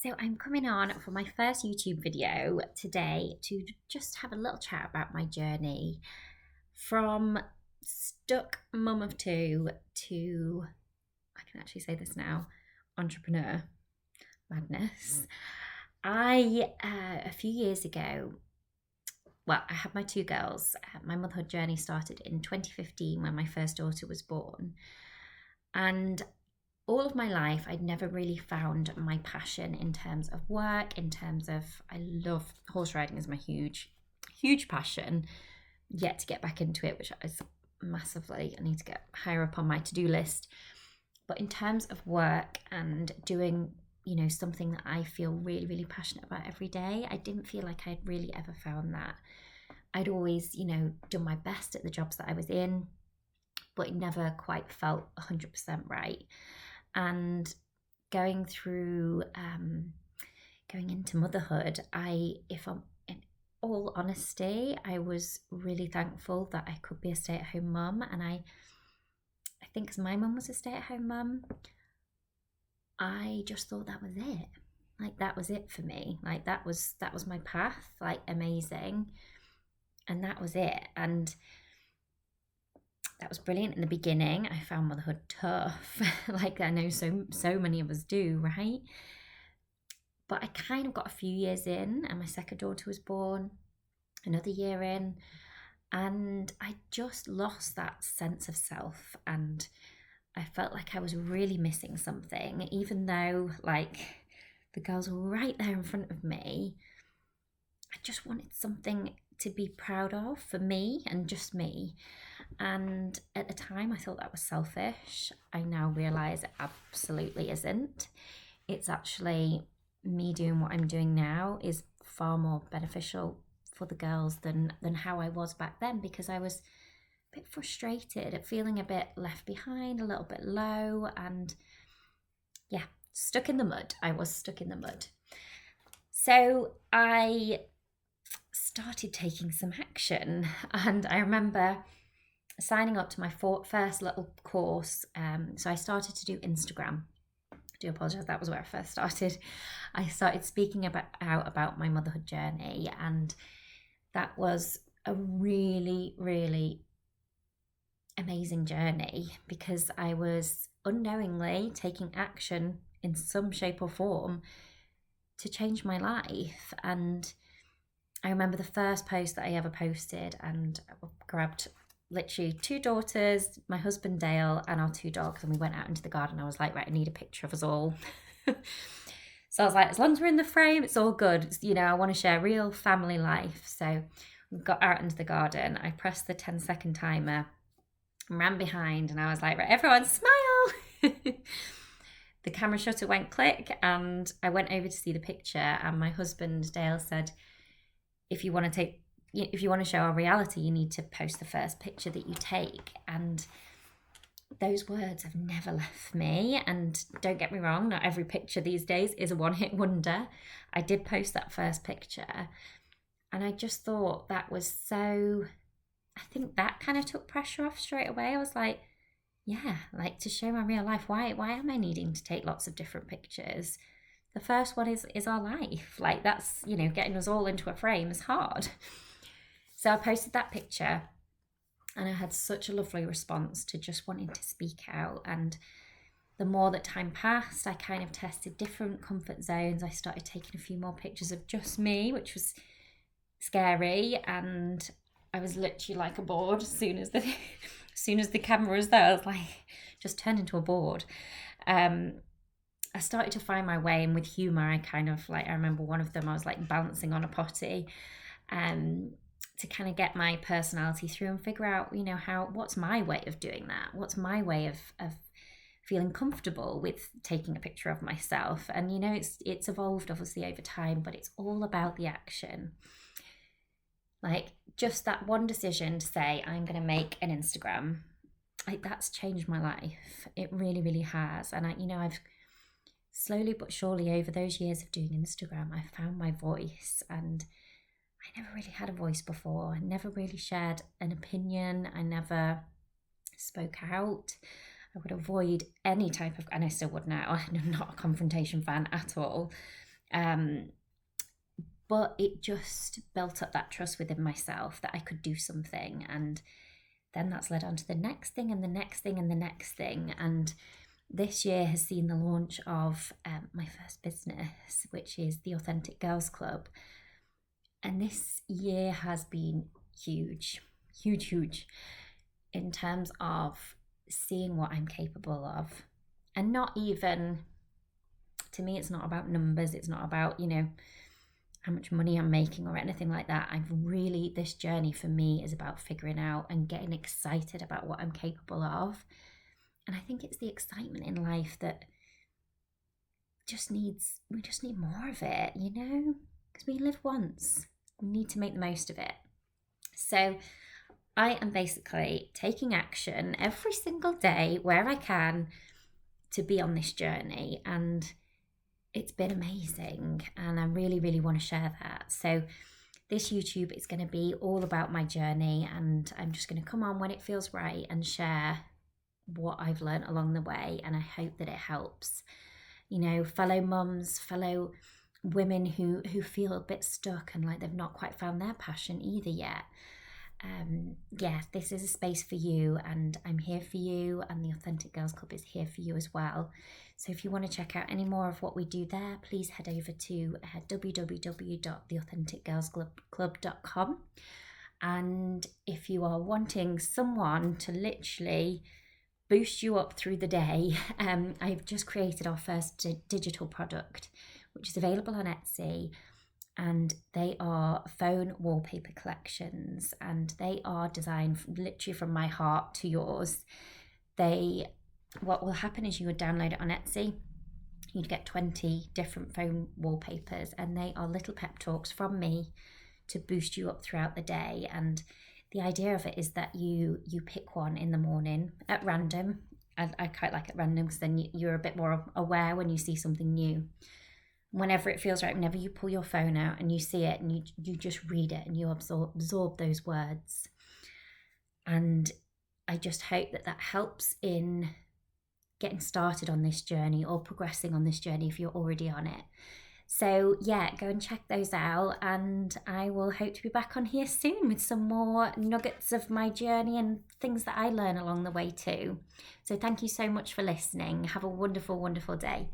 So I'm coming on for my first YouTube video today to just have a little chat about my journey from stuck mum of two to, I can actually say this now, entrepreneur madness. A few years ago, well, I had my two girls. My motherhood journey started in 2015 when my first daughter was born. And all of my life, I'd never really found my passion in terms of work, in terms of, I love horse riding is my huge passion, yet to get back into it, which is massively, I need to get higher up on my to-do list. But in terms of work and doing, something that I feel really, really passionate about every day, I didn't feel like I'd really ever found that. I'd always, done my best at the jobs that I was in, but it never quite felt 100% right. And going into motherhood, if I'm in all honesty, I was really thankful that I could be a stay-at-home mum. And I think because my mum was a stay-at-home mum, I just thought that was it. Like that was it for me. Like that was my path. Like amazing, and that was it. And that was brilliant in the beginning. I found motherhood tough, like I know so many of us do, right? But I kind of got a few years in, and my second daughter was born, another year in, and I just lost that sense of self, and I felt like I was really missing something, even though like the girls were right there in front of me. I just wanted something to be proud of for me and just me. And at the time, I thought that was selfish. I now realize it absolutely isn't. It's actually me doing what I'm doing now is far more beneficial for the girls than how I was back then, because I was a bit frustrated at feeling a bit left behind, a little bit low, and yeah, stuck in the mud. I was stuck in the mud. So I started taking some action, and I remember signing up to my first little course. So I started to do Instagram. I do apologize, that was where I first started. I started speaking about my motherhood journey, and that was a really, really amazing journey because I was unknowingly taking action in some shape or form to change my life. And I remember the first post that I ever posted, and I grabbed literally two daughters, my husband Dale, and our two dogs, and we went out into the garden. I was like, right, I need a picture of us all. So I was like, as long as we're in the frame, it's all good. I want to share real family life. So we got out into the garden. I pressed the 10-second timer and ran behind, and I was like, right, everyone smile. The camera shutter went click, and I went over to see the picture, and my husband Dale said, if you want to show our reality, you need to post the first picture that you take. And those words have never left me. And don't get me wrong, not every picture these days is a one-hit wonder. I did post that first picture, and I just thought that was so, I think that kind of took pressure off straight away. I was like, yeah, like to show my real life, why am I needing to take lots of different pictures? The first one is our life. Like that's, getting us all into a frame is hard. So I posted that picture, and I had such a lovely response to just wanting to speak out. And the more that time passed, I kind of tested different comfort zones. I started taking a few more pictures of just me, which was scary. And I was literally like a board as soon as the camera was there. I was like, just turned into a board. I started to find my way, and with humor, I remember one of them, I was like balancing on a potty, to kind of get my personality through and figure out, what's my way of doing that? What's my way of feeling comfortable with taking a picture of myself? And, it's evolved obviously over time, but it's all about the action. Like just that one decision to say, I'm going to make an Instagram, like that's changed my life. It really, really has. And I've slowly but surely over those years of doing Instagram, I found my voice, and I never really had a voice before. I never really shared an opinion. I never spoke out. I would avoid any type of, and I still would now, I'm not a confrontation fan at all. But it just built up that trust within myself that I could do something. And then that's led on to the next thing and the next thing and the next thing. And this year has seen the launch of my first business, which is the Authentic Girls Club. And this year has been huge, huge, huge in terms of seeing what I'm capable of. And not even, to me, it's not about numbers. It's not about, how much money I'm making or anything like that. This journey for me is about figuring out and getting excited about what I'm capable of. And I think it's the excitement in life that we just need more of it, because we live once. We need to make the most of it. So I am basically taking action every single day where I can to be on this journey. And it's been amazing, and I really, really want to share that. So this YouTube is going to be all about my journey, and I'm just going to come on when it feels right and share what I've learned along the way, and I hope that it helps, fellow mums, fellow women who feel a bit stuck and like they've not quite found their passion either yet. This is a space for you, and I'm here for you, and the Authentic Girls Club is here for you as well. So if you want to check out any more of what we do there, please head over to www.theauthenticgirlsclub.com. And if you are wanting someone to literally boost you up through the day, I've just created our first digital product, which is available on Etsy. And they are phone wallpaper collections, and they are designed literally from my heart to yours. What will happen is you would download it on Etsy. You'd get 20 different phone wallpapers, and they are little pep talks from me to boost you up throughout the day. And the idea of it is that you pick one in the morning at random. I quite like at random because then you're a bit more aware when you see something new. Whenever it feels right, whenever you pull your phone out and you see it and you just read it and you absorb those words. And I just hope that helps in getting started on this journey or progressing on this journey if you're already on it. So go and check those out, and I will hope to be back on here soon with some more nuggets of my journey and things that I learn along the way too. So thank you so much for listening. Have a wonderful, wonderful day.